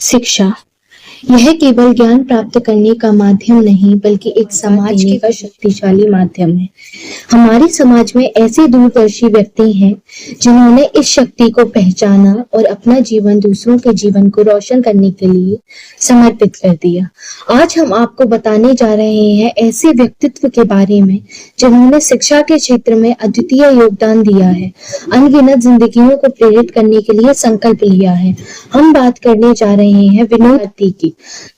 शिक्षा यह केवल ज्ञान प्राप्त करने का माध्यम नहीं बल्कि एक समाज का शक्तिशाली माध्यम है। हमारे समाज में ऐसे दूरदर्शी व्यक्ति हैं जिन्होंने इस शक्ति को पहचाना और अपना जीवन दूसरों के जीवन को रोशन करने के लिए समर्पित कर दिया। आज हम आपको बताने जा रहे हैं ऐसे व्यक्तित्व के बारे में जिन्होंने शिक्षा के क्षेत्र में अद्वितीय योगदान दिया है, अनगिनत जिंदगियों को प्रेरित करने के लिए संकल्प लिया है। हम बात करने जा रहे हैं विनोद भारती की,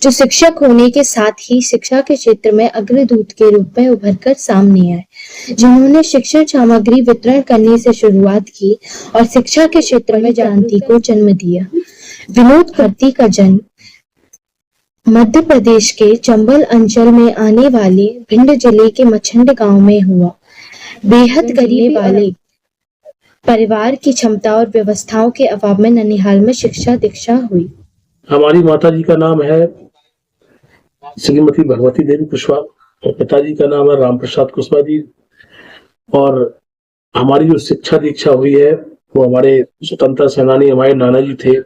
जो शिक्षक होने के साथ ही शिक्षा के क्षेत्र में अग्रदूत के रूप में उभरकर सामने आए, जिन्होंने शिक्षण सामग्री वितरण करने से शुरुआत की और शिक्षा के क्षेत्र में क्रांति को जन्म दिया। विनोद भारती का जन्म मध्य प्रदेश के चंबल अंचल में आने वाले भिंड जिले के मछंड गांव में हुआ। बेहद गरीबी वाले परिवार की क्षमता और व्यवस्थाओं के अभाव में ननिहाल में शिक्षा दीक्षा हुई। हमारी माता जी का नाम है श्रीमती भगवती देवी कुशवाहा और पिताजी का नाम है राम प्रसाद कुशवाहा जी। और हमारी जो शिक्षा दीक्षा हुई है वो हमारे स्वतंत्रता सेनानी हमारे नाना जी थे,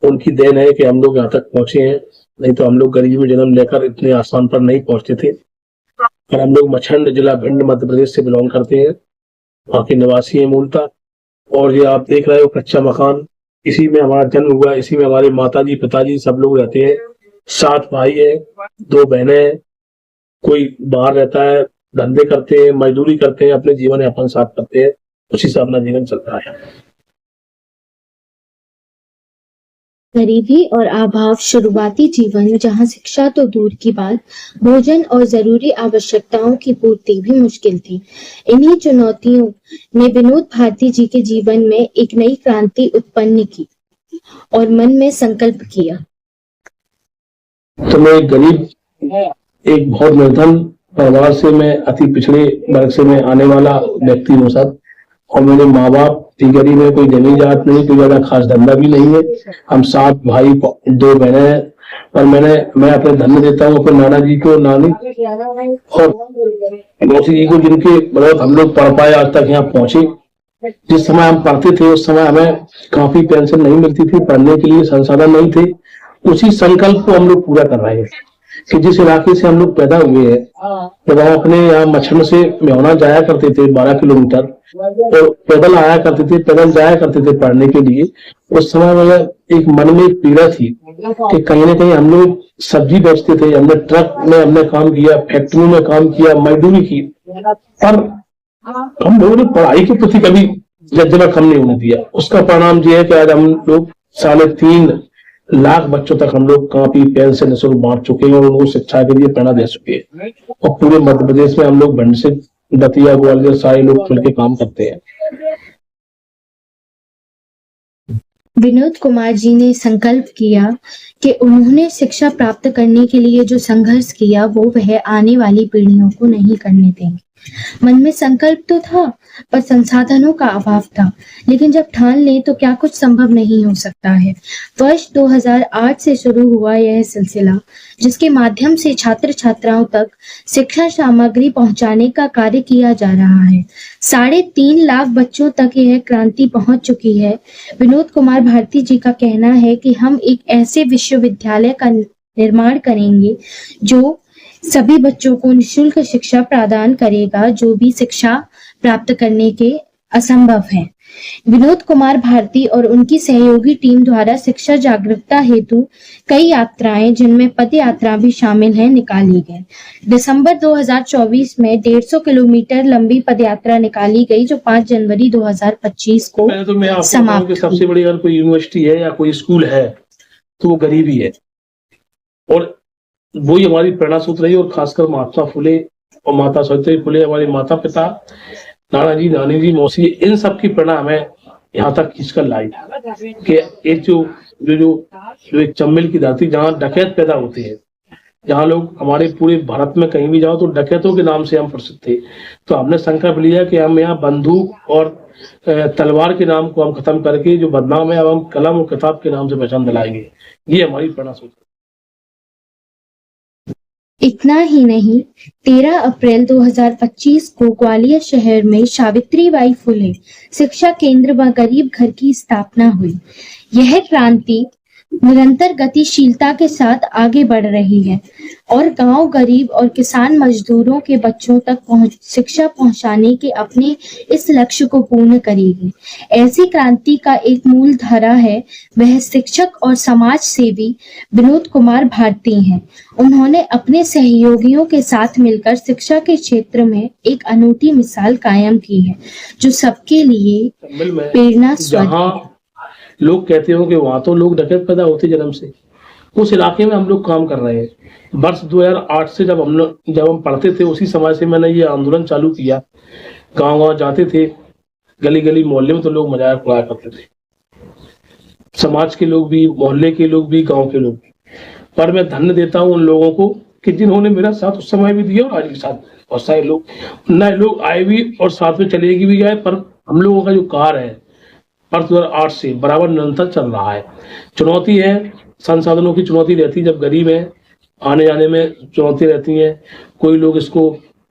उनकी देन है कि हम लोग यहाँ तक पहुंचे हैं, नहीं तो हम लोग गरीबी में जन्म लेकर इतने आसान पर नहीं पहुंचते थे। और हम लोग मछंड जिला भिंड मध्य प्रदेश से बिलोंग करते हैं, वहाँ के निवासी है मूलतः। और ये आप देख रहे हो कच्चा मकान, इसी में हमारा जन्म हुआ, इसी में हमारे माताजी पिताजी सब लोग रहते हैं। 7 भाई है, 2 बहनें हैं, कोई बाहर रहता है, धंधे करते हैं, मजदूरी करते हैं, अपने जीवन यापन साथ करते हैं, उसी से अपना जीवन चलता है। गरीबी और अभाव शुरुआती जीवन, जहां शिक्षा तो दूर की बात, भोजन और जरूरी आवश्यकताओं की पूर्ति भी मुश्किल थी। इन्हीं चुनौतियों ने विनोद भारती जी के जीवन में एक नई क्रांति उत्पन्न की और मन में संकल्प किया। तो मैं एक गरीब, एक बहुत निर्धन परिवार से, मैं अति पिछड़े वर्ग से मैं आने वाला व्यक्ति हूँ सर। और मेरे माँ बाप की गरीब है, कोई जमीन जात नहीं, कोई ज्यादा खास धंधा भी नहीं है। हम 7 भाई 2 बहनें हैं। और मैं अपने धन्य देता हूँ अपने नाना जी को, नानी और मौसी जी को, जिनके बदौलत हम लोग पढ़ पाए, आज तक यहाँ पहुंचे। जिस समय हम पढ़ते थे उस समय हमें काफी पेंशन नहीं मिलती थी, पढ़ने के लिए संसाधन नहीं थे। उसी संकल्प को हम लोग पूरा कर रहे हैं कि जिस इलाके से हम लोग पैदा हुए हैं, जब हम अपने यहाँ मछली से मेहना जाया करते थे 12 किलोमीटर, तो पैदल आया करते थे, पैदल जाया करते थे पढ़ने के लिए। उस समय में एक मन में एक पीड़ा थी कि कहीं ना कहीं हम लोग सब्जी बेचते थे, हमने ट्रक में हमने काम किया, फैक्ट्री में काम किया, मजदूरी की, और हम लोगों ने पढ़ाई के प्रति कभी जज्बा कम नहीं होने दिया। उसका परिणाम ये है कि आज हम लोग 3.5 लाख बच्चों तक हम लोग काफी पेंशन निःशुल्क बांट चुके हैं और उनको शिक्षा के लिए प्रेरणा दे चुके हैं। और पूरे मध्य प्रदेश में हम लोग भिंड से दतिया ग्वालियर सारे लोग मिलकर काम करते हैं। विनोद कुमार जी ने संकल्प किया कि उन्होंने शिक्षा प्राप्त करने के लिए जो संघर्ष किया वो वह आने वाली पीढ़ियों को नहीं करने देंगे। मन में संकल्प तो था पर संसाधनों का अभाव था, लेकिन जब ठान लें तो क्या कुछ संभव नहीं हो सकता है। वर्ष 2008 से शुरू हुआ यह सिलसिला, जिसके माध्यम से छात्र छात्राओं तक शिक्षा सामग्री पहुंचाने का कार्य किया जा रहा है। 3.5 लाख बच्चों तक यह क्रांति पहुंच चुकी है। विनोद कुमार भारती जी का कहना है कि हम एक ऐसे विश्वविद्यालय का निर्माण करेंगे जो सभी बच्चों को निःशुल्क शिक्षा प्रदान करेगा, जो भी शिक्षा प्राप्त करने के असंभव है। विनोद कुमार भारती और उनकी सहयोगी टीम द्वारा शिक्षा जागरूकता हेतु कई यात्राएं, जिनमें पद यात्रा भी शामिल है, निकाली गई। दिसंबर 2024 में 150 किलोमीटर लंबी पद यात्रा निकाली गई, जो 5 जनवरी 2025 को समाप्त हुई। सबसे बड़ी अगर कोई यूनिवर्सिटी है या कोई स्कूल है तो वो गरीबी है, और वही हमारी प्रेरणा सूत्र रही। और खासकर महात्मा फुले और माता सावित्री फुले, हमारे माता पिता, नाना जी, नानी जी, मौसी, इन सब की प्रेरणा हमें यहाँ तक खींचकर लाई कि एक जो एक चंबल की धरती जहाँ डकैत पैदा होते हैं, जहाँ लोग, हमारे पूरे भारत में कहीं भी जाओ तो डकैतों के नाम से हम प्रसिद्ध थे। तो हमने संकल्प लिया कि हम यहाँ बंदूक और तलवार के नाम को हम खत्म करके जो बदनाम है, अब हम कलम और किताब के नाम से पहचान दिलाएंगे। ये हमारी प्रेरणा सूत्र। इतना ही नहीं, 13 अप्रैल 2025 को ग्वालियर शहर में सावित्रीबाई फुले शिक्षा केंद्र व गरीब घर की स्थापना हुई। यह क्रांति निरंतर गतिशीलता के साथ आगे बढ़ रही है और गांव गरीब और किसान मजदूरों के बच्चों तक शिक्षा पहुंचाने के अपने इस लक्ष्य को पूर्ण करेगी। ऐसी क्रांति का एक मूल धारा है, वह शिक्षक और समाज सेवी विनोद कुमार भारती हैं। उन्होंने अपने सहयोगियों के साथ मिलकर शिक्षा के क्षेत्र में एक अनूठी मिसाल कायम की है, जो सबके लिए प्रेरणा स्रोत है। लोग कहते हो कि वहां तो लोग डकैत पैदा होते जन्म से, उस इलाके में हम लोग काम कर रहे हैं। वर्ष 2008 से जब हम पढ़ते थे, उसी समय से मैंने ये आंदोलन चालू किया। गांव जाते थे, गली गली मोहल्ले में तो लोग मजाक उड़ाया करते थे, समाज के लोग भी, मोहल्ले के लोग भी, गांव के लोग भी। पर मैं धन्य देता हूं उन लोगों को कि जिन्होंने मेरा साथ उस समय भी दिया और आज भी साथ। बहुत सारे लोग नए लोग आए भी और साथ में चले भी गए, पर हम लोगों का जो कार्य है वर्ष 2008 से बराबर निरंतर चल रहा है। चुनौती है, संसाधनों की चुनौती रहती है, जब गरीब है आने जाने में चुनौती रहती है। कोई लोग इसको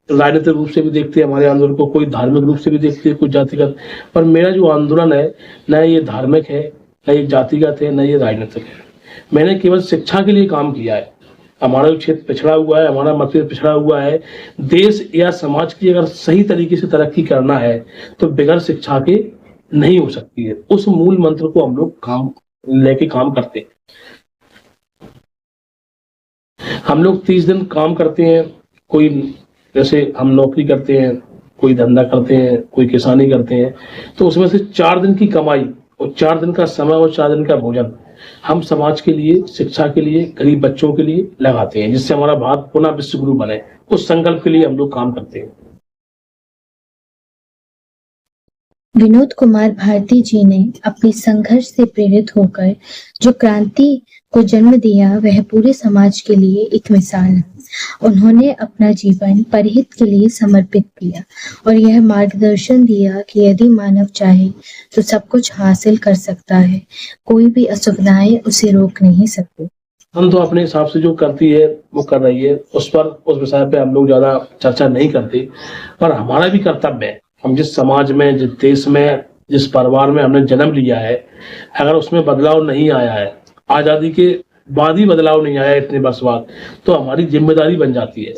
राजनीतिक रूप से भी देखते हैं हमारे आंदोलन को, कोई धार्मिक रूप से भी देखते हैं, कुछ जातिगत। पर मेरा जो आंदोलन है, न ये धार्मिक है, न ये जातिगत है, न ये राजनीतिक है। मैंने केवल शिक्षा के लिए काम किया है। हमारा जो क्षेत्र पिछड़ा हुआ है, हमारा मत पिछड़ा हुआ है, देश या समाज की अगर सही तरीके से तरक्की करना है तो बगैर शिक्षा के नहीं हो सकती है। उस मूल मंत्र को हम लोग काम लेके काम करते हैं। हम लोग 30 दिन काम करते हैं। कोई जैसे हम नौकरी करते हैं, कोई धंधा करते हैं, कोई किसानी करते हैं, तो उसमें से 4 दिन की कमाई और 4 दिन का समय और 4 दिन का भोजन हम समाज के लिए, शिक्षा के लिए, गरीब बच्चों के लिए लगाते हैं, जिससे हमारा भारत पुनः विश्व गुरु बने। उस संकल्प के लिए हम लोग काम करते हैं। विनोद कुमार भारती जी ने अपने संघर्ष से प्रेरित होकर जो क्रांति को जन्म दिया, वह पूरे समाज के लिए एक मिसाल है। उन्होंने अपना जीवन परहित के लिए समर्पित किया और यह मार्गदर्शन दिया कि यदि मानव चाहे तो सब कुछ हासिल कर सकता है, कोई भी असुविधाएं उसे रोक नहीं सकती। हम तो अपने हिसाब से जो करती है वो कर रही है, उस विषय पे हम लोग ज्यादा चर्चा नहीं करते। पर हमारा भी कर्तव्य है, हम जिस समाज में, जिस देश में, जिस परिवार में हमने जन्म लिया है, अगर उसमें बदलाव नहीं आया है, आजादी के बाद ही बदलाव नहीं आया इतने वर्ष बाद, तो हमारी जिम्मेदारी बन जाती है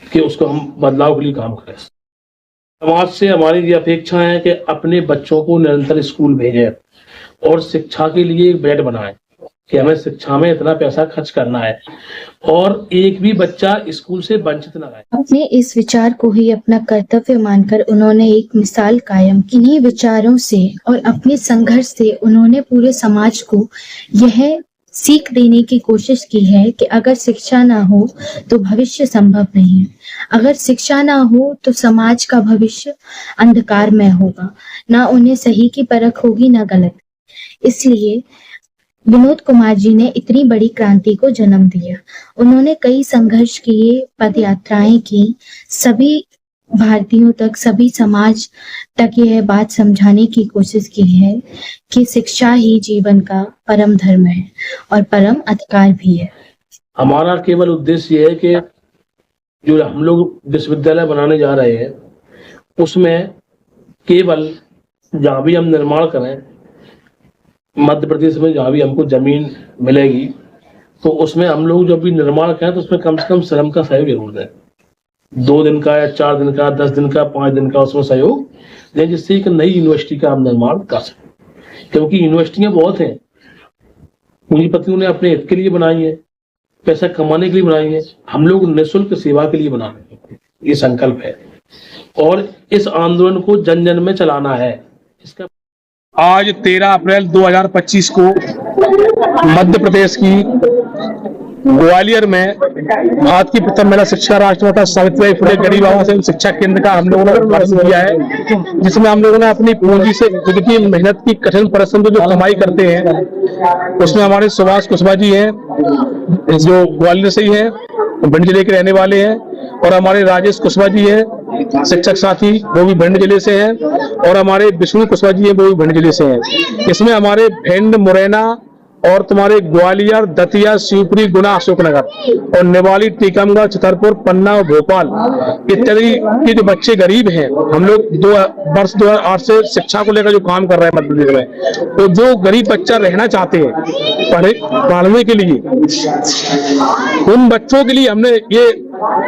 कि उसको हम बदलाव के लिए काम करें। समाज से हमारी ये अपेक्षा है कि अपने बच्चों को निरंतर स्कूल भेजें और शिक्षा के लिए एक बजट बनाएं कि हमें शिक्षा में इतना पैसा खर्च करना है और एक भी बच्चा स्कूल से वंचित न रहे। अपने इस विचार को ही अपना कर्तव्य मानकर उन्होंने एक मिसाल कायम की। इन्हीं विचारों से और अपने संघर्ष से उन्होंने पूरे समाज को यह सीख देने की कोशिश की है कि अगर शिक्षा ना हो तो भविष्य संभव नहीं है। अगर शिक्षा ना हो तो समाज का भविष्य अंधकारमय होगा, ना उन्हें सही की परख होगी ना गलत। इसलिए विनोद कुमार जी ने इतनी बड़ी क्रांति को जन्म दिया। उन्होंने कई संघर्ष किए, पदयात्राएं की, सभी भारतीयों तक, सभी समाज तक यह बात समझाने की कोशिश की है कि शिक्षा ही जीवन का परम धर्म है और परम अधिकार भी है। हमारा केवल उद्देश्य ये है कि जो हम लोग विश्वविद्यालय बनाने जा रहे हैं, उसमें केवल जहाँ भी हम निर्माण करें, मध्य प्रदेश में जहाँ भी हमको जमीन मिलेगी, तो उसमें हम लोग जब भी निर्माण करें तो उसमें कम से कम श्रम का सहयोग जरूर दें। 2 दिन का या 4 दिन का, 10 दिन का, 5 दिन का उसमें सहयोग दें, जिससे एक नई यूनिवर्सिटी का हम निर्माण कर सकें। क्योंकि यूनिवर्सिटियां बहुत हैं, पूंजीपतियों ने अपने हित के लिए बनाई है, पैसा कमाने के लिए बनाई है। हम लोग निःशुल्क सेवा के लिए बना रहे हैं, ये संकल्प है और इस आंदोलन को जन जन में चलाना है। इसका आज 13 अप्रैल 2025 को मध्य प्रदेश की ग्वालियर में भारत की प्रथम महिला शिक्षा राष्ट्रमाता सावित्रीबाई फुले गरीब आवासीय शिक्षा केंद्र का हम लोगों ने उद्घाटन किया है, जिसमें हम लोगों ने अपनी पूंजी से, खुद की मेहनत की कठिन परिश्रम से जो कमाई करते हैं, उसमें हमारे सुभाष कुशवाहा जी हैं जो ग्वालियर से ही हैं, भिंड जिले के रहने वाले हैं, और हमारे राजेश कुशवाहा जी हैं शिक्षक साथी, वो भी भिंड जिले से हैं, और हमारे विष्णु कुशवाहा जी हैं, वो भी भिंड जिले से हैं। इसमें हमारे भिंड, मुरैना और तुम्हारे ग्वालियर, दतिया, शिवपुरी, गुना, अशोकनगर और निवाली, टीकमगढ़, छतरपुर, पन्ना और भोपाल इत्यादि के जो बच्चे गरीब हैं, हम लोग वर्ष 2008 से शिक्षा को लेकर जो काम कर रहे हैं मध्य प्रदेश में, तो जो गरीब बच्चा रहना चाहते हैं पढ़ने के लिए, उन बच्चों के लिए हमने ये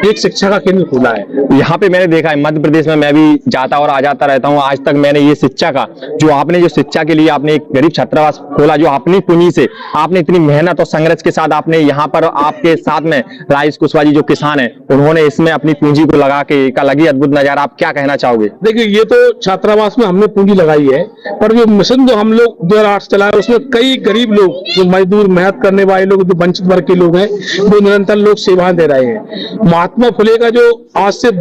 एक शिक्षा का केंद्र खोला है। यहाँ पे मैंने देखा है मध्य प्रदेश में, मैं भी जाता और आ जाता रहता हूँ, आज तक मैंने ये शिक्षा का जो आपने जो शिक्षा के लिए आपने एक गरीब छात्रावास खोला, जो अपनी पूंजी से आपने इतनी मेहनत और संघर्ष के साथ आपने यहाँ पर आपके साथ में राजेश कुशवाहा जी जो किसान हैं, उन्होंने इसमें अपनी पूंजी को लगा के एक अलग ही अद्भुत नजारा, आप क्या कहना चाहोगे? देखिए, ये तो छात्रावास में हमने पूंजी लगाई है, पर जो मिशन जो हम लोग 2008 से चलाए उसमें कई गरीब लोग, जो मजदूर मेहनत करने वाले लोग, जो वंचित वर्ग के लोग हैं, वो निरंतर लोग सेवाएं दे रहे हैं। महात्मा फुले का जो आज से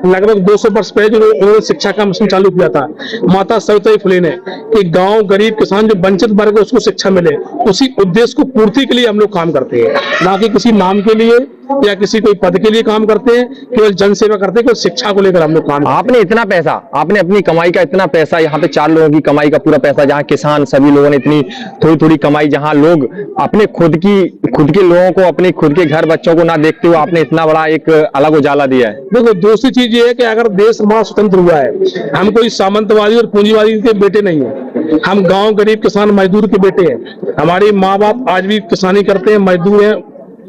लगभग 200 वर्ष पहले जो उन्होंने शिक्षा का मिशन चालू किया था, माता सावित्रीबाई फुले ने, कि गांव गरीब किसान जो वंचित वर्ग है उसको शिक्षा मिले, उसी उद्देश्य को पूर्ति के लिए हम लोग काम करते हैं, ना कि किसी नाम के लिए या किसी कोई पद के लिए काम करते हैं, केवल जन सेवा करते हैं, केवल शिक्षा को लेकर हम लोग काम। आपने इतना पैसा, आपने अपनी कमाई का इतना पैसा, यहाँ पे 4 लोगों की कमाई का पूरा पैसा, जहाँ किसान सभी लोगों ने इतनी थोड़ी थोड़ी कमाई, जहाँ लोग अपने खुद के लोगों को, अपने खुद के घर बच्चों को ना देखते हुए आपने इतना बड़ा एक अलग उजाला दिया है। देखो, दूसरी चीज ये है कि अगर देश हमारा स्वतंत्र हुआ है, हम कोई सामंतवादी और पूंजीवादी के बेटे नहीं है, हम गांव गरीब किसान मजदूर के बेटे हैं। हमारे माँ बाप आज भी किसानी करते हैं, मजदूर हैं,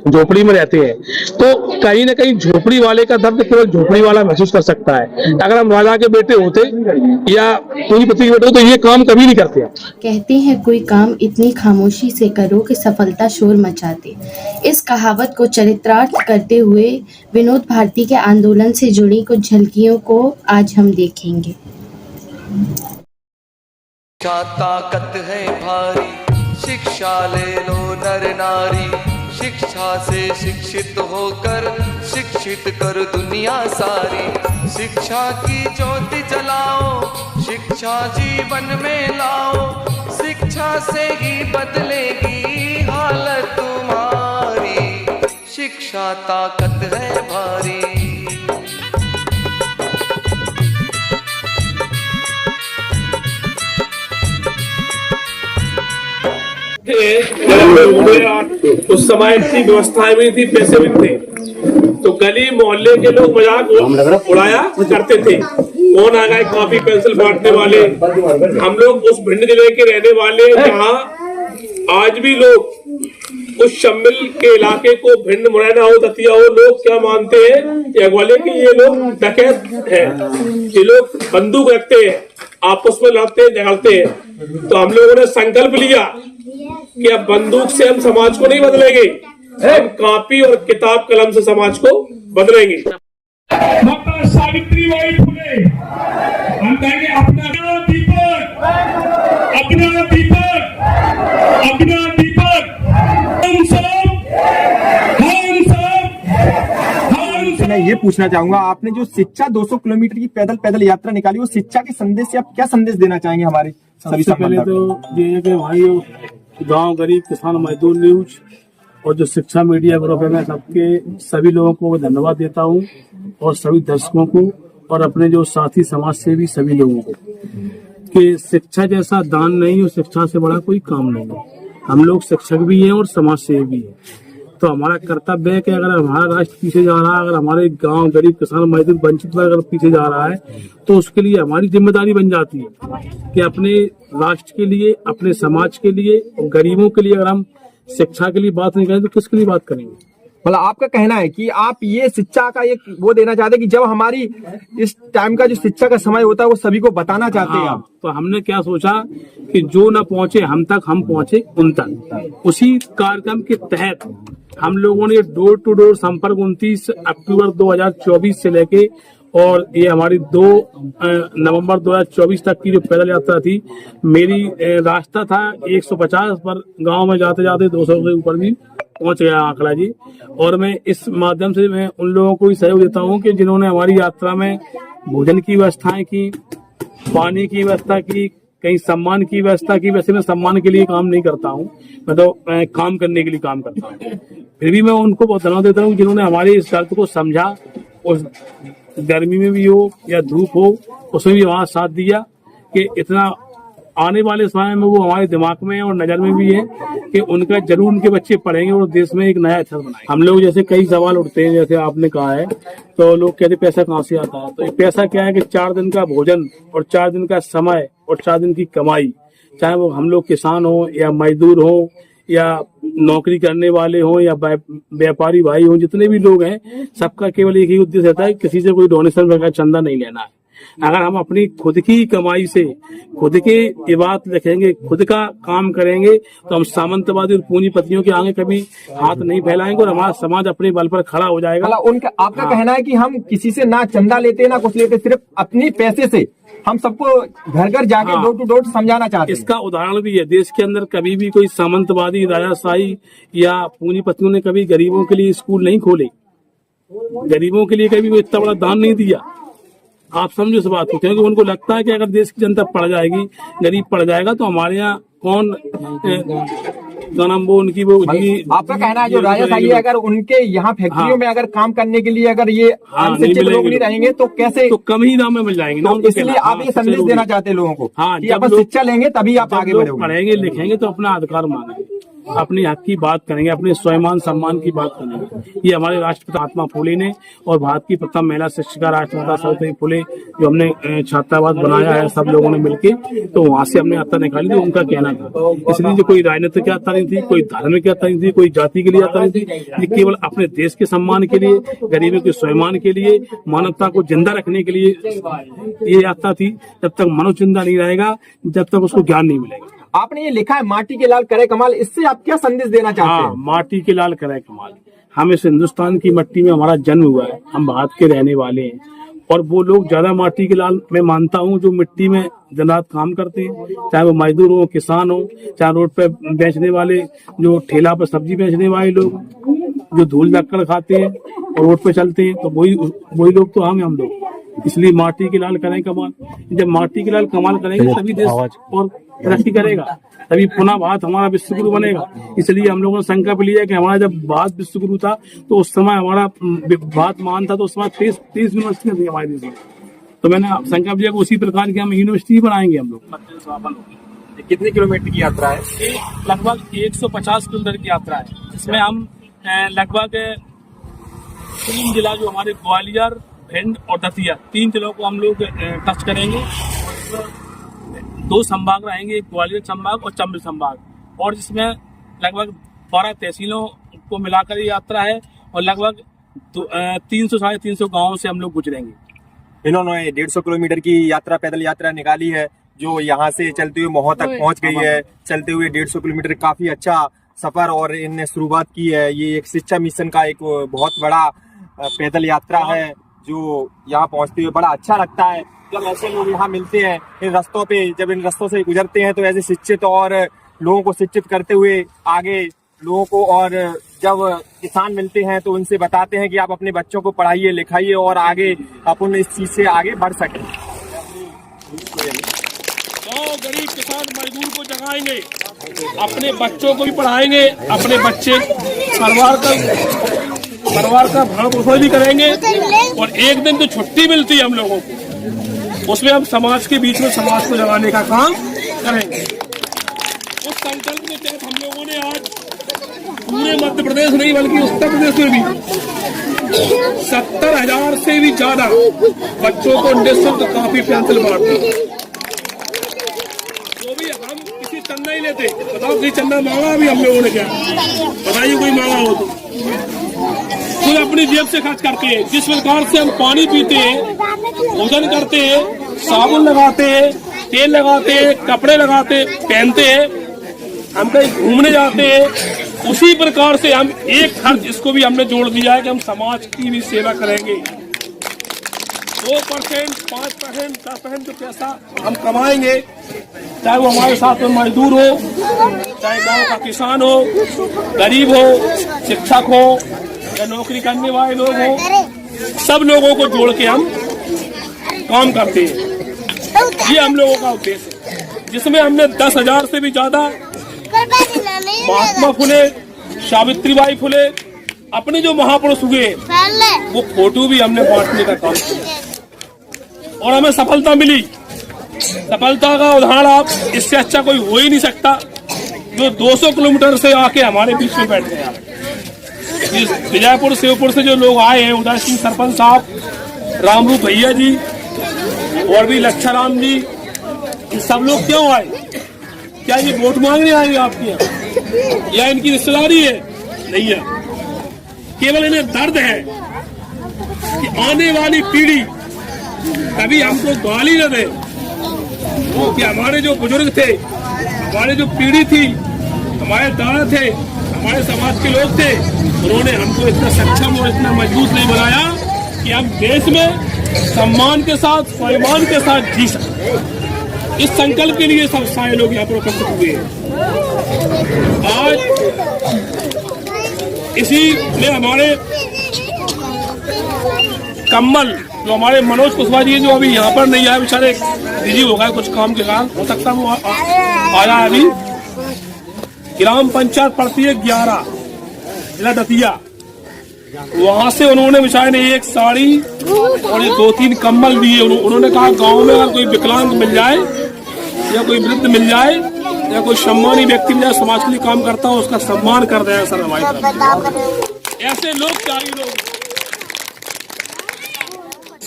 झोपड़ी में रहते हैं, तो कहीं ना कहीं झोपड़ी वाले का दर्द केवल झोपड़ी वाला महसूस कर सकता है। अगर हम राजा के बेटे होते या पूंजीपति के बेटे होते तो ये काम कभी नहीं करते। कहते हैं कोई काम इतनी खामोशी से करो कि सफलता शोर मचा दे। इस कहावत को चरितार्थ करते हुए विनोद भारती के आंदोलन से जुड़ी कुछ झलकियों को आज हम देखेंगे। शिक्षा ताकत है भारी, शिक्षा ले लो नर नारी, शिक्षा से शिक्षित होकर शिक्षित कर दुनिया सारी। शिक्षा की ज्योति जलाओ, शिक्षा जीवन में लाओ, शिक्षा से ही बदलेगी हालत तुम्हारी। शिक्षा ताकत है भारी। उस समय इतनी व्यवस्थाएं भी थी, पैसे भी थे, तो गली मोहल्ले के लोग मजाक उड़ाया करते थे। कौन आ गए कॉपी पेंसिल बांटने वाले। हम लोग उस भिंड जिले के रहने वाले, जहाँ आज भी लोग उस शम्मिल के इलाके को भिंड, मुरैना हो, दतिया हो, लोग क्या मानते हैं या बोले कि ये लोग डकैत हैं, ये लोग बंदूक रखते हैं, आपस में लड़ते हैं, झगड़ते हैं। तो हम लोगों ने संकल्प लिया कि अब बंदूक से हम समाज को नहीं बदलेंगे, हम कॉपी और किताब कलम से समाज को बदलेंगे। माता सावित्रीबाई फुले, हम कहेंगे अपना दीपक, अपना दीपक, अपना दीपक, हम सब। मैं ये पूछना चाहूंगा, आपने जो शिक्षा 200 किलोमीटर की पैदल यात्रा निकाली, वो शिक्षा के संदेश से आप क्या संदेश देना चाहेंगे हमारे सभी? सबसे पहले तो ये है कि भाई गांव गरीब किसान मजदूर न्यूज और जो शिक्षा मीडिया ग्रुप है, मैं सभी लोगों को धन्यवाद देता हूं, और सभी दर्शकों को और अपने जो साथी समाज सेवी सभी लोगों को, कि शिक्षा जैसा दान नहीं और शिक्षा से बड़ा कोई काम नहीं है। हम लोग शिक्षक भी हैं और समाज सेवी भी हैं, तो हमारा कर्तव्य है कि अगर हमारा राष्ट्र पीछे जा रहा है, अगर हमारे गांव गरीब किसान मजदूर वंचित वर्ग अगर पीछे जा रहा है, तो उसके लिए हमारी जिम्मेदारी बन जाती है कि अपने राष्ट्र के लिए, अपने समाज के लिए और गरीबों के लिए अगर हम शिक्षा के लिए बात नहीं करें तो किसके लिए बात करेंगे? मतलब आपका कहना है कि आप ये शिक्षा का एक वो देना चाहते हैं कि जब हमारी इस टाइम का जो शिक्षा का समय होता है वो सभी को बताना चाहते हैं आप? तो हमने क्या सोचा कि जो न पहुंचे हम तक, हम पहुंचे उन तक। उसी कार्यक्रम के तहत हम लोगों ने डोर टू डोर संपर्क 29 अक्टूबर 2024 से लेके और ये हमारी 2 नवंबर 2024 तक की जो पैदल यात्रा थी, मेरी रास्ता था 150 पर, गांव में जाते जाते 200 के ऊपर भी पहुंच गया आंकड़ा जी। और मैं इस माध्यम से मैं उन लोगों को भी सहयोग देता हूं कि जिन्होंने हमारी यात्रा में भोजन की व्यवस्थाएं की, पानी की व्यवस्था की, कहीं सम्मान की व्यवस्था की। वैसे मैं सम्मान के लिए काम नहीं करता हूं, मैं तो काम करने के लिए काम करता हूं। फिर भी मैं उनको बहुत धन्यवाद देता हूं जिन्होंने हमारे इस दर्द को समझा, उस गर्मी में भी हो या धूप हो, उसमें भी वहां साथ दिया कि इतना आने वाले समय में वो हमारे दिमाग में और नजर में भी है कि उनका जरूर उनके बच्चे पढ़ेंगे और देश में एक नया इतिहास बनाएंगे। हम लोग जैसे कई सवाल उठते हैं, जैसे आपने कहा है, तो लोग कहते पैसा कहाँ से आता है। तो ये पैसा क्या है कि 4 दिन का भोजन और 4 दिन का समय और 4 दिन की कमाई, चाहे वो हम लोग किसान हो या मजदूर हो या नौकरी करने वाले हों या व्यापारी भाई हों, जितने भी लोग हैं, सबका केवल एक ही उद्देश्य रहता है, किसी से कोई डोनेशन वगैरह चंदा नहीं लेना है। अगर हम अपनी खुद की कमाई से खुद के इबादत रखेंगे, खुद का काम करेंगे, तो हम सामंतवादी और पूंजीपतियों के आगे कभी हाथ नहीं फैलाएंगे और हमारा समाज अपने बल पर खड़ा हो जाएगा। उनका आपका कहना है कि हम किसी से ना चंदा लेते ना कुछ लेते, सिर्फ अपने पैसे से हम सबको घर घर जाके डोर टू डोर समझाना चाहते हैं। इसका उदाहरण भी है, देश के अंदर कभी भी कोई सामंतवादी, राजाशाही या पूंजीपतियों ने कभी गरीबों के लिए स्कूल नहीं खोले, गरीबों के लिए कभी कोई इतना बड़ा दान नहीं दिया। आप समझो इस बात को, क्योंकि उनको लगता है कि अगर देश की जनता पड़ जाएगी, गरीब पड़ जाएगा, तो हमारे यहाँ कौन वो उनकी वो। आपका कहना है जो राजाशाही है, अगर उनके यहाँ फैक्ट्रियों में अगर काम करने के लिए अगर ये अनशिक्षित लोग नहीं रहेंगे तो कैसे, तो कम ही दाम में मिल जाएंगे ना। तो इसलिए आप ये संदेश देना चाहते हैं लोगों को कि आप शिक्षा लेंगे तभी आप आगे बढ़ोगे। पढ़ेंगे लिखेंगे तो अपना अधिकार मांगेंगे, अपने हक की बात करेंगे, अपने स्वाभिमान सम्मान की बात करेंगे। ये हमारे राष्ट्रपिता महात्मा फुले ने और भारत की प्रथम महिला शिक्षिका राष्ट्रमाता सावित्रीबाई फुले, जो हमने छात्रावास बनाया है सब लोगों ने मिलके, तो वहां से हमने यात्रा निकाली थी, उनका कहना था। इसलिए जो कोई राजनीतिक की यात्रा नहीं थी, कोई धार्मिक यात्रा नहीं थी, कोई जाति के लिए यात्रा नहीं थी, ये केवल अपने देश के सम्मान के लिए, गरीबों के स्वाभिमान के लिए, मानवता को जिंदा रखने के लिए ये यात्रा थी। जब तक मनुष्य जिंदा नहीं रहेगा, जब तक उसको ज्ञान नहीं मिलेगा। आपने ये लिखा है माटी के लाल करे कमाल, इससे आप क्या संदेश देना चाहते हैं? माटी के लाल करे कमाल। हम इस हिंदुस्तान की मिट्टी में हमारा जन्म हुआ है, हम भारत के रहने वाले हैं, और वो लोग ज्यादा माटी के लाल मैं मानता हूँ जो मिट्टी में दिन रात काम करते हैं, चाहे वो मजदूर हो, किसान हो, चाहे रोड पे बेचने वाले, जो ठेला पर सब्जी बेचने वाले लोग, जो धूल धक्कड़ खाते हैं और रोड पे चलते हैं, तो वही लोग तो हम लोग। इसलिए माटी के लाल करें कमाल। जब माटी के लाल कमाल करेंगे तभी देश और तरक्की करेगा, तभी पुनः भारत हमारा विश्वगुरु बनेगा। इसलिए हम लोगों ने संकल्प लिया कि हमारा जब भारत विश्वगुरु था तो उस समय हमारा भारत महान था, तो उस समय 30 यूनिवर्सिटियां थी हमारे देश में। तो मैंने संकल्प लिया कि उसी प्रकार की हम यूनिवर्सिटी बनाएंगे हम लोग। कितने किलोमीटर की यात्रा है? लगभग 150 किलोमीटर की यात्रा है, जिसमें हम लगभग 3 जिला, जो हमारे ग्वालियर, भिंड और दतिया, 3 जिलों को हम लोग टच करेंगे। 2 संभाग रहेंगे, ग्वालियर संभाग और चंबल संभाग, और जिसमें लगभग 12 तहसीलों को मिलाकर ये यात्रा है, और लगभग 300-350 गाँव से हम लोग गुजरेंगे। इन्होंने 150 किलोमीटर की यात्रा, पैदल यात्रा निकाली है, जो यहाँ से चलते हुए महों तक पहुँच गई है। चलते हुए 150 किलोमीटर, काफी अच्छा सफर और इनने शुरुआत की है। ये एक शिक्षा मिशन का एक बहुत बड़ा पैदल यात्रा है, जो यहाँ पहुँचते हुए बड़ा अच्छा लगता है। जब ऐसे लोग यहाँ मिलते हैं इन रास्तों पे, जब इन रास्तों से गुजरते हैं, तो ऐसे शिक्षित और लोगों को शिक्षित करते हुए आगे लोगों को, और जब किसान मिलते हैं तो उनसे बताते हैं कि आप अपने बच्चों को पढ़ाइए लिखाइए और आगे अपन इस चीज से आगे बढ़ सकें। तो गरीब किसान मजदूर को जगाएंगे, अपने बच्चों को भी पढ़ाएंगे, अपने बच्चे परिवार का भरण पोषण भी करेंगे, और एक दिन जो छुट्टी मिलती है हम लोगों को, उसमें हम समाज के बीच में समाज को जगाने का काम करेंगे। उस संकल्प के तहत हम लोगों ने आज पूरे मध्य प्रदेश नहीं बल्कि उत्तर प्रदेश में भी 70,000 से भी ज्यादा बच्चों को निःशुल्क कॉपी पेंसिल बांटते हैं। तो भी हम किसी चंदा नहीं लेते। बताओ किसी चंदा मांगा अभी हम लोगों ने? क्या बताइए, कोई मांगा हो तो? खुद अपनी जेब से खर्च करते हैं। जिस प्रकार से हम पानी पीते हैं, भोजन करते हैं, साबुन लगाते हैं, तेल लगाते हैं, कपड़े लगाते, पहनते हैं, हम कहीं घूमने जाते हैं, उसी प्रकार से हम एक खर्च इसको भी हमने जोड़ दिया है कि हम समाज की भी सेवा करेंगे। 2%, 5%, 10% जो पैसा हम कमाएंगे, चाहे वो हमारे साथ में मजदूर हो, चाहे गांव का किसान हो, गरीब हो, शिक्षक हो या नौकरी करने वाले लोग हो, सब लोगों को जोड़ के हम काम करते हैं। ये हम लोगों का उद्देश्य है, जिसमें हमने 10,000 से भी ज्यादा महात्मा फुले, सावित्रीबाई फुले, अपने जो महापुरुष हुए वो फोटो भी हमने बांटने का काम किया, और हमें सफलता मिली। सफलता का उदाहरण आप इससे अच्छा कोई हो ही नहीं सकता, जो 200 किलोमीटर से आके हमारे बीच में बैठ गए। इस विजयपुर शिवपुर से जो लोग आए हैं, उदय सिंह सरपंच साहब, रामरूप भैया जी और भी लच्छाराम जी, ये सब लोग क्यों आए? क्या ये वोट मांगने आएंगे आपके यहाँ या इनकी रिश्तेदारी है? नहीं है, केवल इन्हें दर्द है कि आने वाली पीढ़ी कभी हमको गाली न दे, कि हमारे जो बुजुर्ग थे, हमारे जो पीढ़ी थी, हमारे दादा थे, हमारे समाज के लोग थे, उन्होंने हमको इतना सक्षम और इतना मजबूत नहीं बनाया कि हम देश में सम्मान के साथ, स्वाभिमान के साथ जी सकें। इस संकल्प के लिए सब सारे लोग यहाँ पर उपस्थित हुए हैं। आज इसी में हमारे कम्मल, जो हमारे मनोज कुशवाहा जी जो अभी यहाँ पर नहीं आए, बेचारे बिजी हो गए कुछ काम के कारण, हो सकता है वो आया अभी। ग्राम पंचायत पड़ती है 11, जिला दतिया, वहां से उन्होंने बेचारे ने एक साड़ी और ये 2-3 कम्बल दिए। उन्होंने कहा गांव में अगर कोई विकलांग मिल जाए या कोई वृद्ध मिल जाए या कोई सम्मानी व्यक्ति मिल जाए, समाज के लिए काम करता हो, उसका सम्मान कर दें सर हमारी तरफ। ऐसे लोग चाहिए लोग,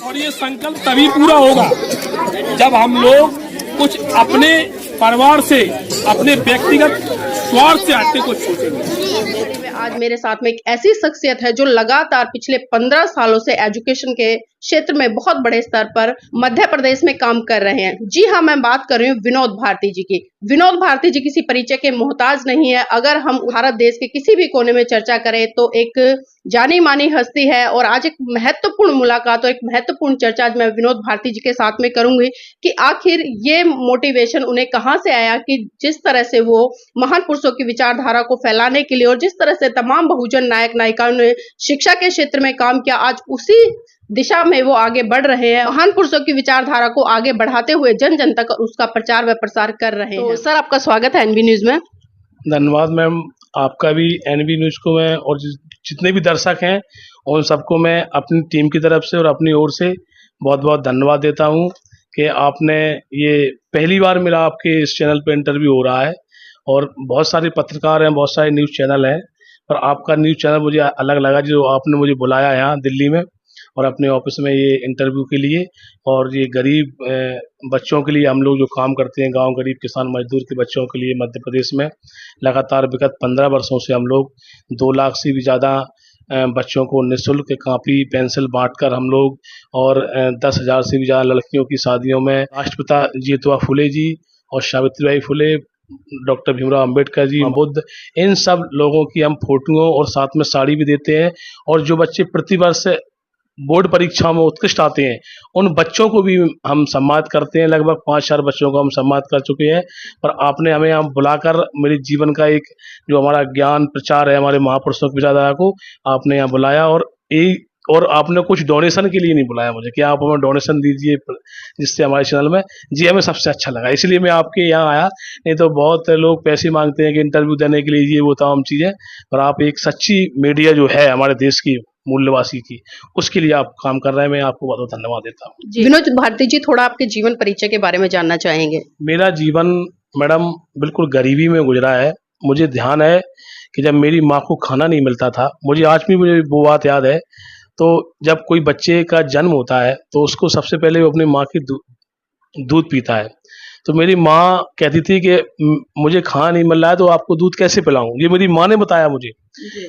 और ये संकल्प तभी पूरा होगा जब हम लोग कुछ अपने परिवार से, अपने व्यक्तिगत स्वार्थ से हटके कुछ सोचेंगे। आज मेरे साथ में एक ऐसी शख्सियत है जो लगातार पिछले 15 सालों से एजुकेशन के क्षेत्र में बहुत बड़े स्तर पर मध्य प्रदेश में काम कर रहे हैं। जी हाँ, मैं बात कर रही हूँ विनोद भारती जी की। विनोद भारती जी किसी परिचय के मोहताज नहीं है। अगर हम भारत देश के किसी भी कोने में चर्चा करें तो एक जानी मानी हस्ती है, और आज एक महत्वपूर्ण मुलाकात और एक महत्वपूर्ण चर्चा आज मैं विनोद भारती जी के साथ में करूंगी कि आखिर ये मोटिवेशन उन्हें कहाँ से आया कि जिस तरह से वो महान पुरुषों की विचारधारा को फैलाने के लिए और जिस तरह से तमाम बहुजन नायक नायिकाओं ने शिक्षा के क्षेत्र में काम किया, आज उसी दिशा में वो आगे बढ़ रहे हैं। महान पुरुषों की विचारधारा को आगे बढ़ाते हुए जन जन तक उसका प्रचार व प्रसार कर रहे हैं। सर, आपका स्वागत है एनबी न्यूज में। धन्यवाद मैम, आपका भी एनबी न्यूज को मैं और जितने भी दर्शक हैं उन सबको मैं अपनी टीम की तरफ से और अपनी ओर से बहुत बहुत धन्यवाद देता हूं कि आपने ये पहली बार मेरा आपके इस चैनल पे इंटरव्यू हो रहा है। और बहुत सारे पत्रकार हैं, बहुत सारे न्यूज़ चैनल हैं, पर आपका न्यूज़ चैनल मुझे अलग लगा जो आपने मुझे बुलाया यहाँ दिल्ली में और अपने ऑफिस में ये इंटरव्यू के लिए। और ये गरीब बच्चों के लिए हम लोग जो काम करते हैं, गांव गरीब किसान मजदूर के बच्चों के लिए मध्य प्रदेश में लगातार विगत 15 वर्षों से हम लोग 2 लाख से भी ज़्यादा बच्चों को निःशुल्क कापी पेंसिल बांटकर हम लोग, और 10,000 से भी ज़्यादा लड़कियों की शादियों में राष्ट्रपिता ज्योतिबा फुले जी और सावित्रीबाई फुले, डॉक्टर भीमराव अंबेडकर जी, बुद्ध, इन सब लोगों की हम फोटोओं और साथ में साड़ी भी देते हैं। और जो बच्चे प्रतिवर्ष बोर्ड परीक्षा में उत्कृष्ट आते हैं उन बच्चों को भी हम सम्मानित करते हैं। लगभग 5-4 बच्चों को हम सम्मानित कर चुके हैं। पर आपने हमें यहाँ बुलाकर मेरे जीवन का एक जो हमारा ज्ञान प्रचार है, हमारे महापुरुषों की विचारधारा को आपने यहाँ बुलाया, और आपने कुछ डोनेशन के लिए नहीं बुलाया मुझे कि आप हमें डोनेशन दीजिए जिससे हमारे चैनल में, जी हमें सबसे अच्छा लगा, इसलिए मैं आपके यहाँ आया। नहीं तो बहुत लोग पैसे मांगते हैं कि इंटरव्यू देने के लिए, ये वो तमाम चीज़ें, पर आप एक सच्ची मीडिया जो है हमारे देश की मूल्यवासी की, उसके लिए आप काम कर रहे हैं। मैं आपको बहुत बहुत धन्यवाद देता हूँ। विनोद भारती जी, थोड़ा आपके जीवन परिचय के बारे में जानना चाहेंगे। मेरा जीवन मैडम बिल्कुल गरीबी में गुजरा है। मुझे ध्यान है कि जब मेरी माँ को खाना नहीं मिलता था, मुझे आज भी मुझे वो बात याद है, तो जब कोई बच्चे का जन्म होता है तो उसको सबसे पहले वो अपनी माँ की दूध पीता है। तो मेरी माँ कहती थी कि मुझे खाना नहीं मिल रहा है तो आपको दूध कैसे पिलाऊं, ये मेरी माँ ने बताया मुझे।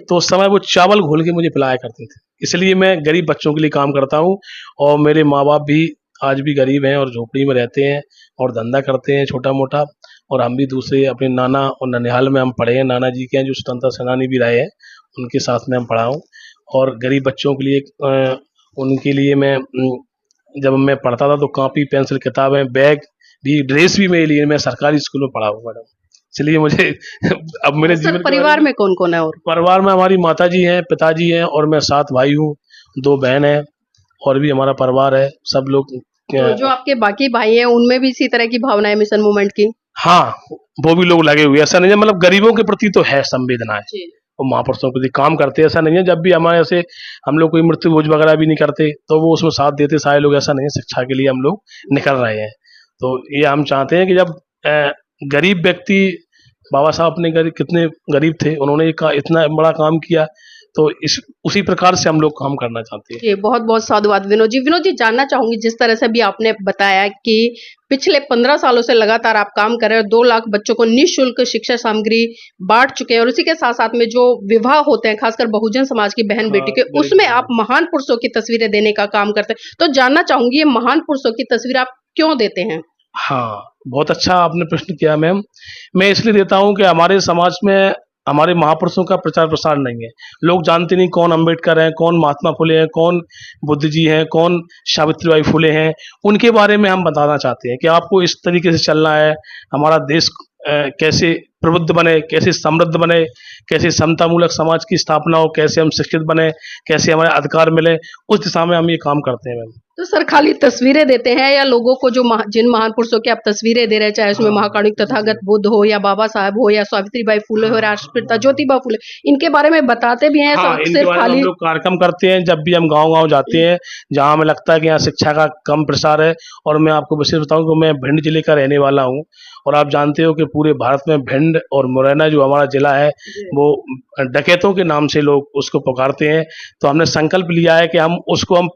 तो उस समय वो चावल घोल के मुझे पिलाया करते थे। इसलिए मैं गरीब बच्चों के लिए काम करता हूँ। और मेरे माँ बाप भी आज भी गरीब हैं और झोपड़ी में रहते हैं और धंधा करते हैं छोटा मोटा। और हम भी दूसरे अपने नाना और ननिहाल में हम पढ़े हैं, नाना जी के हैं जो स्वतंत्रता सेनानी भी रहे हैं, उनके साथ में हम पढ़ा हूँ। और गरीब बच्चों के लिए उनके लिए मैं जब मैं पढ़ता था तो कॉपी पेंसिल किताबें बैग भी ड्रेस भी मेरे लिए, मैं सरकारी स्कूल में पढ़ा हूँ मैडम। इसलिए मुझे अब मेरे जीवन परिवार में कौन कौन है? और परिवार में हमारी माता जी हैं, पिताजी हैं और मैं 7 भाई हूँ, 2 बहन हैं और भी हमारा परिवार है। सब लोग तो जो आपके बाकी भाई हैं उनमें भी इसी तरह की भावनाएं मिशन मूवमेंट की? हाँ, वो भी लोग लगे हुए, ऐसा नहीं है, मतलब गरीबों के प्रति तो है संवेदनाएं, वो महापुरुषों के प्रति काम करते हैं। ऐसा नहीं है जब भी हमारे ऐसे हम लोग कोई मृत्यु भोज वगैरह भी नहीं करते तो वो उसमें साथ देते सारे लोग, ऐसा नहीं है। शिक्षा के लिए हम लोग निकल रहे हैं तो ये हम चाहते हैं कि जब गरीब व्यक्ति, बाबा साहब अपने कितने गरीब थे, उन्होंने इतना बड़ा काम किया, तो उसी प्रकार से हम लोग काम करना चाहते हैं। ये बहुत बहुत साधुवाद विनोद जी। विनोद जी, जानना चाहूंगी, जिस तरह से भी आपने बताया कि पिछले 15 सालों से लगातार आप काम कर रहे हैं, 2 लाख बच्चों को निःशुल्क शिक्षा सामग्री बांट चुके हैं, और उसी के साथ साथ में जो विवाह होते हैं, खासकर बहुजन समाज की बहन बेटी के, उसमें आप महान पुरुषों की तस्वीरें देने का काम करते हैं। तो जानना चाहूंगी, ये महान पुरुषों की तस्वीर आप क्यों देते हैं? हाँ, बहुत अच्छा आपने प्रश्न किया मैम। मैं इसलिए देता हूँ कि हमारे समाज में हमारे महापुरुषों का प्रचार प्रसार नहीं है। लोग जानते नहीं कौन अम्बेडकर हैं, कौन महात्मा फुले हैं, कौन बुद्ध जी हैं, कौन सावित्रीबाई फुले हैं। उनके बारे में हम बताना चाहते हैं कि आपको इस तरीके से चलना है, हमारा देश कैसे प्रबुद्ध बने, कैसे समृद्ध बने, कैसे समतामूलक समाज की स्थापना हो, कैसे हम शिक्षित बने, कैसे हमारे अधिकार मिले, उस दिशा में हम ये काम करते हैं मैम। तो सर, खाली तस्वीरें देते हैं या लोगों को जो जिन महान पुरुषों की आप तस्वीरें दे रहे हैं, चाहे उसमें महाकारुणिक तथागत बुद्ध हो या बाबा साहब हो या सावित्रीबाई फुले हो, राष्ट्रपिता ज्योतिबा फुले, इनके बारे में बताते भी हैं? हाँ, इनके सिर्फ बारे में खाली हम लोग कार्यक्रम करते हैं जब भी हम गांव-गांव जाते हैं, जहां हमें लगता है कि यहाँ शिक्षा का कम प्रसार है। और मैं आपको विशेष बताऊं कि मैं भिंड जिले का रहने वाला हूं, और आप जानते हो कि पूरे भारत में भिंड और मुरैना जो हमारा जिला है, वो डकैतों के नाम से लोग उसको पुकारते हैं। तो हमने संकल्प लिया है कि हम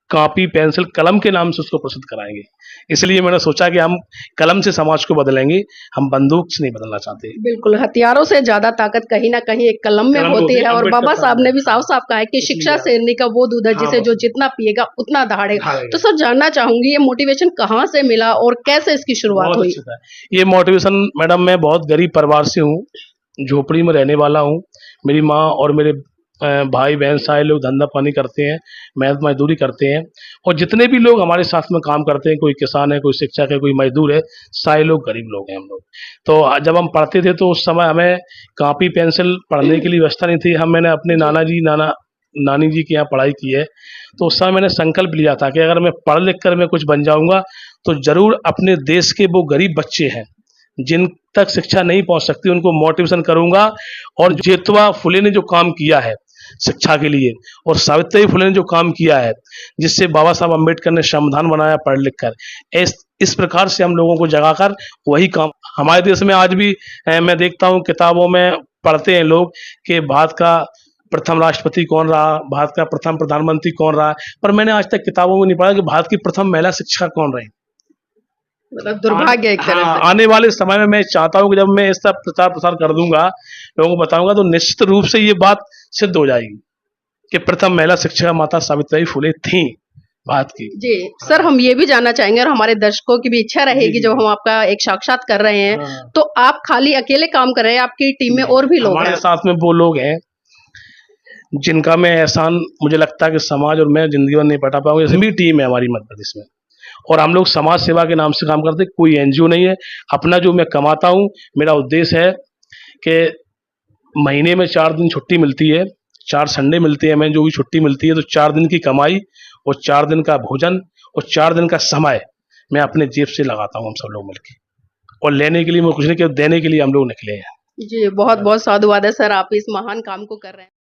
कॉपी, पेंसिल, कलम के नाम से उसको प्रसिद्ध कराएंगे। इसलिए मैंने सोचा कि हम कलम से समाज को बदलेंगे, हम बंदूक से नहीं बदलना चाहते। बिल्कुल, हथियारों से ज्यादा ताकत कहीं ना कहीं एक कलम में होती है, और बाबा साहब ने भी साफ साफ कहा है कि शिक्षा शेरनी का वो दूध है जिसे जो जितना पिएगा उतना दहाड़ेगा। तो सर, जानना चाहूंगी, ये मोटिवेशन कहाँ से मिला और कैसे इसकी शुरुआत हुई? ये मोटिवेशन मैडम, मैं बहुत गरीब परिवार से हूँ, झोपड़ी में रहने वाला हूँ। मेरी माँ और मेरे भाई बहन सारे लोग धंधा पानी करते हैं, मेहनत मजदूरी करते हैं, और जितने भी लोग हमारे साथ में काम करते हैं, कोई किसान है, कोई शिक्षक है, कोई मजदूर है, सारे लोग गरीब लोग हैं हम लोग। तो जब हम पढ़ते थे तो उस समय हमें कॉपी पेंसिल पढ़ने के लिए व्यवस्था नहीं थी। मैंने अपने नानी जी के यहाँ पढ़ाई की है। तो उस समय मैंने संकल्प लिया था कि अगर मैं पढ़ लिख कर मैं कुछ बन जाऊंगा, तो जरूर अपने देश के वो गरीब बच्चे हैं जिन तक शिक्षा नहीं पहुंच सकती, उनको मोटिवेशन करूंगा। और ज्योतिबा फुले ने जो काम किया है शिक्षा के लिए, और सावित्रीबाई फुले ने जो काम किया है, जिससे बाबा साहब अम्बेडकर ने संविधान बनाया पढ़ लिख कर, इस प्रकार से हम लोगों को जगाकर वही काम हमारे देश में आज भी मैं देखता हूँ, किताबों में पढ़ते हैं लोग कि भारत का प्रथम राष्ट्रपति कौन रहा, भारत का प्रथम प्रधानमंत्री कौन रहा, पर मैंने आज तक किताबों में नहीं पढ़ा कि भारत की प्रथम महिला शिक्षक कौन रही। मतलब दुर्भाग्य एक तरह से। आने वाले समय में मैं चाहता हूं कि जब मैं इसका प्रचार प्रसार कर दूंगा, लोगों को बताऊंगा, तो निश्चित रूप से ये बात सिद्ध हो जाएगी कि प्रथम महिला शिक्षिका माता सावित्रीबाई फुले थी भारत की। जी सर, हम ये भी जानना चाहेंगे, और हमारे दर्शकों की भी इच्छा रहेगी जब हम आपका एक साक्षात कर रहे हैं, तो आप खाली अकेले काम कर रहे हैं, आपकी टीम में और भी लोग हैं? हमारे साथ में वो लोग हैं जिनका मैं एहसान, मुझे लगता है कि समाज और मैं जिंदगी में नहीं बता पाऊंगा। इसमें भी टीम है हमारी मध्य प्रदेश में, और हम लोग समाज सेवा के नाम से काम करते, कोई एनजीओ नहीं है। अपना जो मैं कमाता हूँ, मेरा उद्देश्य है कि महीने में 4 दिन छुट्टी मिलती है, 4 संडे मिलते हैं, हमें जो भी छुट्टी मिलती है, तो 4 दिन की कमाई और 4 दिन का भोजन और 4 दिन का समय मैं अपने जेब से लगाता हूँ, हम सब लोग मिलकर। और लेने के लिए मैं कुछ नहीं, देने के लिए हम लोग निकले हैं। जी, बहुत बहुत साधुवाद है सर, आप इस महान काम को कर रहे हैं।